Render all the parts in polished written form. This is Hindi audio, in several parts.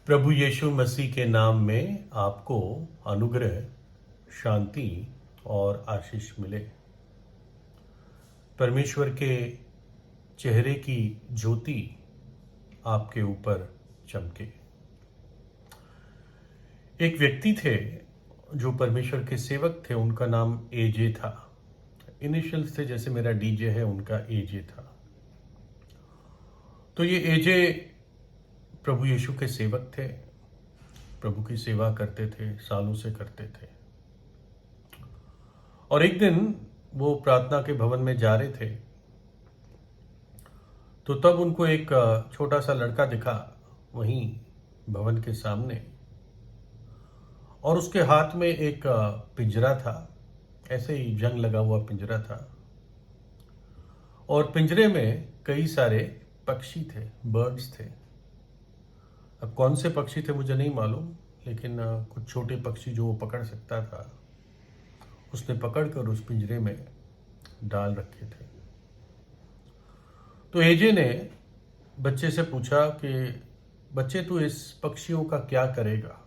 प्रभु यीशु मसीह के नाम में आपको अनुग्रह, शांति और आशीष मिले। परमेश्वर के चेहरे की ज्योति आपके ऊपर चमके। एक व्यक्ति थे जो परमेश्वर के सेवक थे, उनका नाम एजे था। इनिशियल्स थे, जैसे मेरा डीजे है, उनका एजे था। तो ये एजे प्रभु यीशु के सेवक थे, प्रभु की सेवा करते थे, सालों से करते थे। और एक दिन वो प्रार्थना के भवन में जा रहे थे, तो तब उनको एक छोटा सा लड़का दिखा वहीं भवन के सामने, और उसके हाथ में एक पिंजरा था, ऐसे ही जंग लगा हुआ पिंजरा था। और पिंजरे में कई सारे पक्षी थे, बर्ड्स थे। अब कौन से पक्षी थे मुझे नहीं मालूम, लेकिन कुछ छोटे पक्षी जो वो पकड़ सकता था उसने पकड़कर उस पिंजरे में डाल रखे थे। तो एजे ने बच्चे से पूछा कि बच्चे, तू इस पक्षियों का क्या करेगा?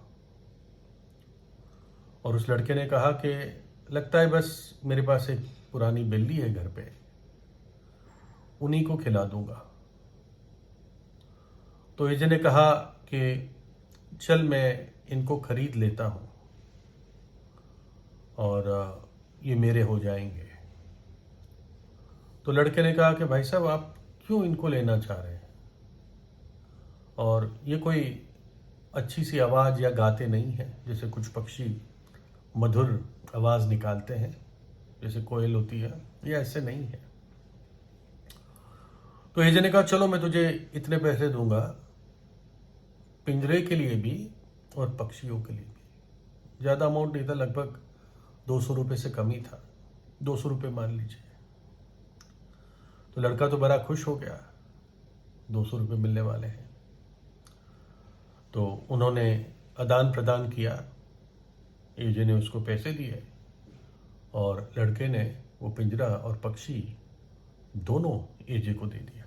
और उस लड़के ने कहा कि लगता है बस मेरे पास एक पुरानी बिल्ली है घर पे, उन्हीं को खिला दूंगा। तो एजे ने कहा कि चल मैं इनको खरीद लेता हूं और ये मेरे हो जाएंगे। तो लड़के ने कहा कि भाई साहब, आप क्यों इनको लेना चाह रहे हैं? और ये कोई अच्छी सी आवाज़ या गाते नहीं है, जैसे कुछ पक्षी मधुर आवाज़ निकालते हैं, जैसे कोयल होती है, ये ऐसे नहीं है। तो एजे ने कहा चलो मैं तुझे इतने पैसे दूंगा, पिंजरे के लिए भी और पक्षियों के लिए भी। ज़्यादा अमाउंट नहीं था, लगभग 200 रुपये से कम ही था, 200 रुपये मान लीजिए। तो लड़का तो बड़ा खुश हो गया, 200 रुपये मिलने वाले हैं। तो उन्होंने आदान प्रदान किया, एजे ने उसको पैसे दिए और लड़के ने वो पिंजरा और पक्षी दोनों एजे को दे दिया।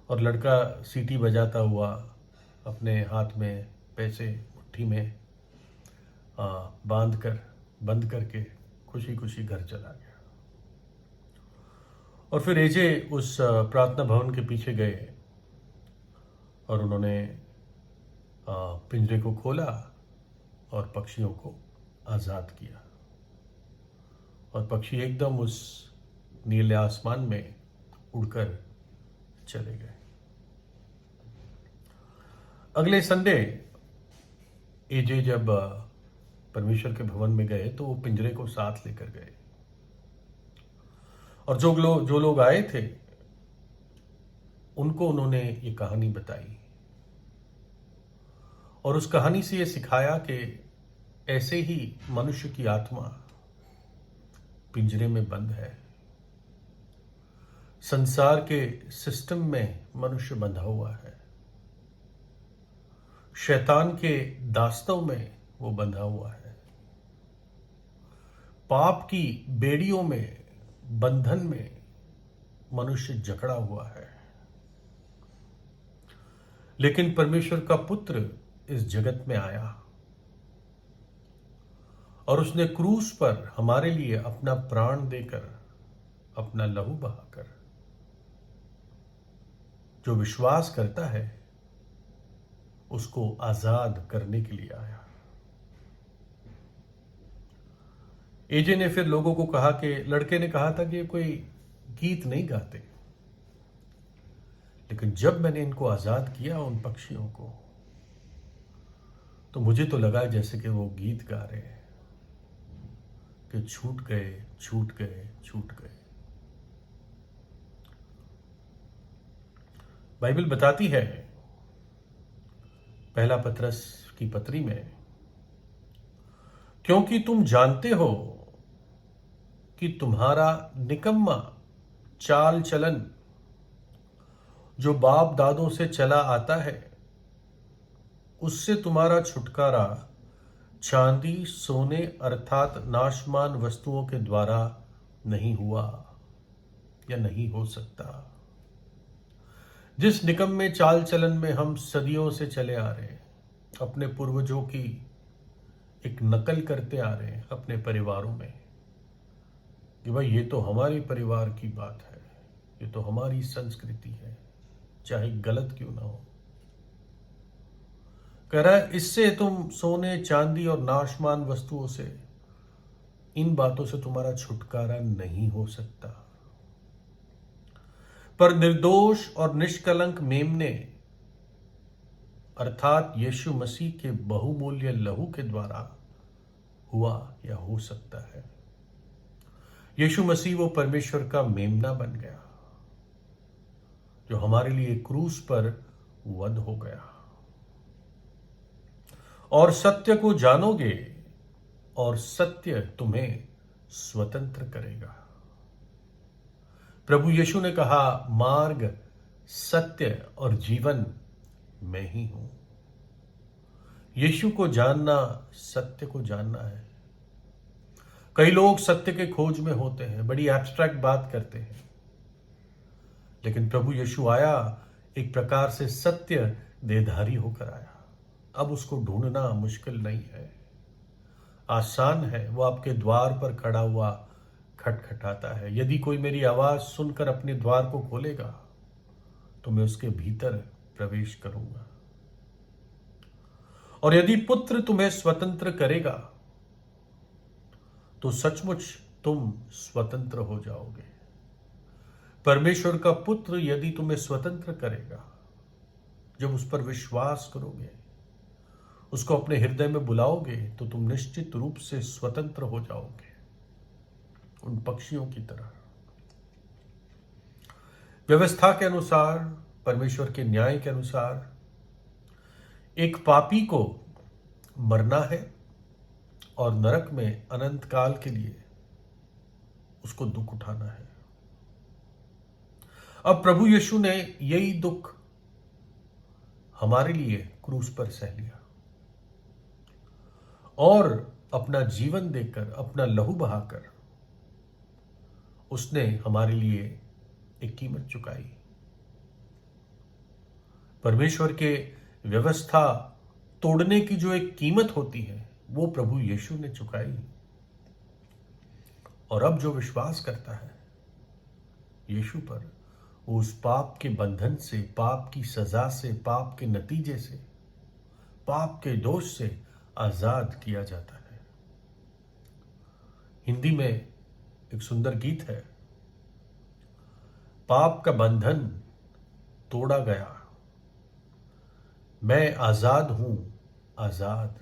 और लड़का सीटी बजाता हुआ अपने हाथ में पैसे मुट्ठी में बंद करके खुशी खुशी घर चला गया। और फिर एजे उस प्रार्थना भवन के पीछे गए और उन्होंने पिंजरे को खोला और पक्षियों को आज़ाद किया। और पक्षी एकदम उस नीले आसमान में उड़कर चले गए। अगले संडे एजे जब परमेश्वर के भवन में गए तो वो पिंजरे को साथ लेकर गए। और जो लोग आए थे उनको उन्होंने ये कहानी बताई। और उस कहानी से ये सिखाया कि ऐसे ही मनुष्य की आत्मा पिंजरे में बंद है। संसार के सिस्टम में मनुष्य बंधा हुआ है, शैतान के दास्तों में वो बंधा हुआ है, पाप की बेड़ियों में, बंधन में मनुष्य जकड़ा हुआ है। लेकिन परमेश्वर का पुत्र इस जगत में आया और उसने क्रूस पर हमारे लिए अपना प्राण देकर, अपना लहू बहाकर, जो विश्वास करता है उसको आजाद करने के लिए आया। एजे ने फिर लोगों को कहा कि लड़के ने कहा था कि ये कोई गीत नहीं गाते, लेकिन जब मैंने इनको आजाद किया, उन पक्षियों को, तो मुझे तो लगा जैसे कि वो गीत गा रहे हैं कि छूट गए, छूट गए, छूट गए। बाइबल बताती है पहला पतरस की पत्री में, क्योंकि तुम जानते हो कि तुम्हारा निकम्मा चाल चलन जो बाप दादों से चला आता है, उससे तुम्हारा छुटकारा चांदी सोने अर्थात नाशमान वस्तुओं के द्वारा नहीं हुआ या नहीं हो सकता, जिस निकम में चाल चलन में हम सदियों से चले आ रहे हैं, अपने पूर्वजों की एक नकल करते आ रहे हैं अपने परिवारों में कि भाई ये तो हमारे परिवार की बात है, ये तो हमारी संस्कृति है, चाहे गलत क्यों ना हो। कह रहा है इससे तुम सोने चांदी और नाशमान वस्तुओं से, इन बातों से तुम्हारा छुटकारा नहीं हो सकता, पर निर्दोष और निष्कलंक मेमने अर्थात यीशु मसीह के बहुमूल्य लहू के द्वारा हुआ या हो सकता है। यीशु मसीह वो परमेश्वर का मेमना बन गया जो हमारे लिए क्रूस पर वध हो गया। और सत्य को जानोगे और सत्य तुम्हें स्वतंत्र करेगा। प्रभु यीशु ने कहा, मार्ग, सत्य और जीवन मैं ही हूं। यीशु को जानना सत्य को जानना है। कई लोग सत्य के खोज में होते हैं, बड़ी एब्स्ट्रैक्ट बात करते हैं, लेकिन प्रभु यीशु आया, एक प्रकार से सत्य देहधारी होकर आया। अब उसको ढूंढना मुश्किल नहीं है, आसान है। वो आपके द्वार पर खड़ा हुआ खटखटाता है। यदि कोई मेरी आवाज सुनकर अपने द्वार को खोलेगा तो मैं उसके भीतर प्रवेश करूंगा। और यदि पुत्र तुम्हें स्वतंत्र करेगा तो सचमुच तुम स्वतंत्र हो जाओगे। परमेश्वर का पुत्र यदि तुम्हें स्वतंत्र करेगा, जब उस पर विश्वास करोगे, उसको अपने हृदय में बुलाओगे, तो तुम निश्चित रूप से स्वतंत्र हो जाओगे, उन पक्षियों की तरह। व्यवस्था के अनुसार, परमेश्वर के न्याय के अनुसार, एक पापी को मरना है और नरक में अनंत काल के लिए उसको दुख उठाना है। अब प्रभु यीशु ने यही दुख हमारे लिए क्रूस पर सह लिया और अपना जीवन देकर, अपना लहू बहाकर उसने हमारे लिए एक कीमत चुकाई। परमेश्वर के व्यवस्था तोड़ने की जो एक कीमत होती है, वो प्रभु यीशु ने चुकाई। और अब जो विश्वास करता है यीशु पर, वो उस पाप के बंधन से, पाप की सजा से, पाप के नतीजे से, पाप के दोष से आजाद किया जाता है। हिंदी में एक सुंदर गीत है, पाप का बंधन तोड़ा गया, मैं आजाद हूं आजाद,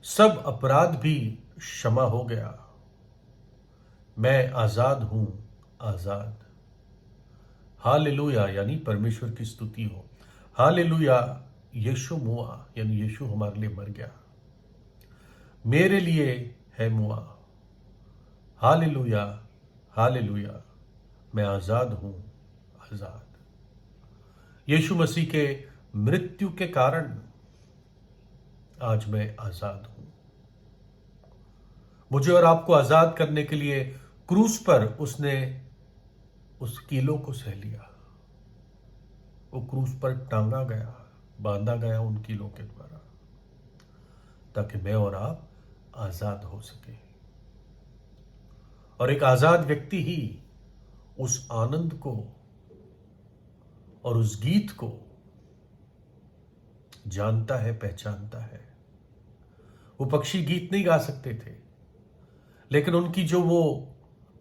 सब अपराध भी क्षमा हो गया, मैं आजाद हूं आजाद। हालेलुया, यानी परमेश्वर की स्तुति हो। हालेलुया, यीशु मुआ, यानी यीशु हमारे लिए मर गया, मेरे लिए है मुआ। हालेलुया, हालेलुया, मैं आजाद हूं आजाद। यीशु मसीह के मृत्यु के कारण आज मैं आजाद हूं। मुझे और आपको आजाद करने के लिए क्रूस पर उसने उस कीलों को सह लिया। वो क्रूस पर टांगा गया, बांधा गया उन कीलों के द्वारा, ताकि मैं और आप आजाद हो सके। और एक आजाद व्यक्ति ही उस आनंद को और उस गीत को जानता है, पहचानता है। वो पक्षी गीत नहीं गा सकते थे, लेकिन उनकी जो वो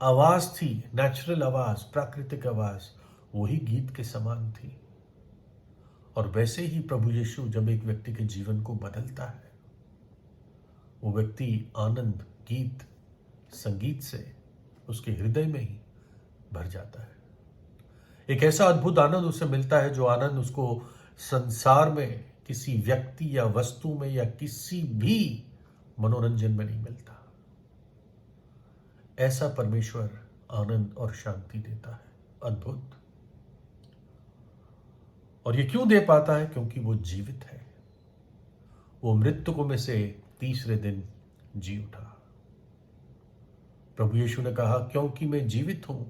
आवाज थी, नेचुरल आवाज, प्राकृतिक आवाज, वही गीत के समान थी। और वैसे ही प्रभु यीशु जब एक व्यक्ति के जीवन को बदलता है, वो व्यक्ति आनंद, गीत, संगीत से उसके हृदय में ही भर जाता है। एक ऐसा अद्भुत आनंद उसे मिलता है जो आनंद उसको संसार में किसी व्यक्ति या वस्तु में या किसी भी मनोरंजन में नहीं मिलता। ऐसा परमेश्वर आनंद और शांति देता है, अद्भुत। और ये क्यों दे पाता है? क्योंकि वो जीवित है। वो मृत्यु में से तीसरे दिन जी उठा। प्रभु यीशु ने कहा, क्योंकि मैं जीवित हूं,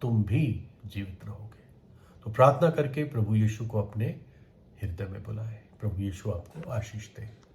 तुम भी जीवित रहोगे। तो प्रार्थना करके प्रभु यीशु को अपने हृदय में बुलाएं। प्रभु यीशु आपको आशीष दे।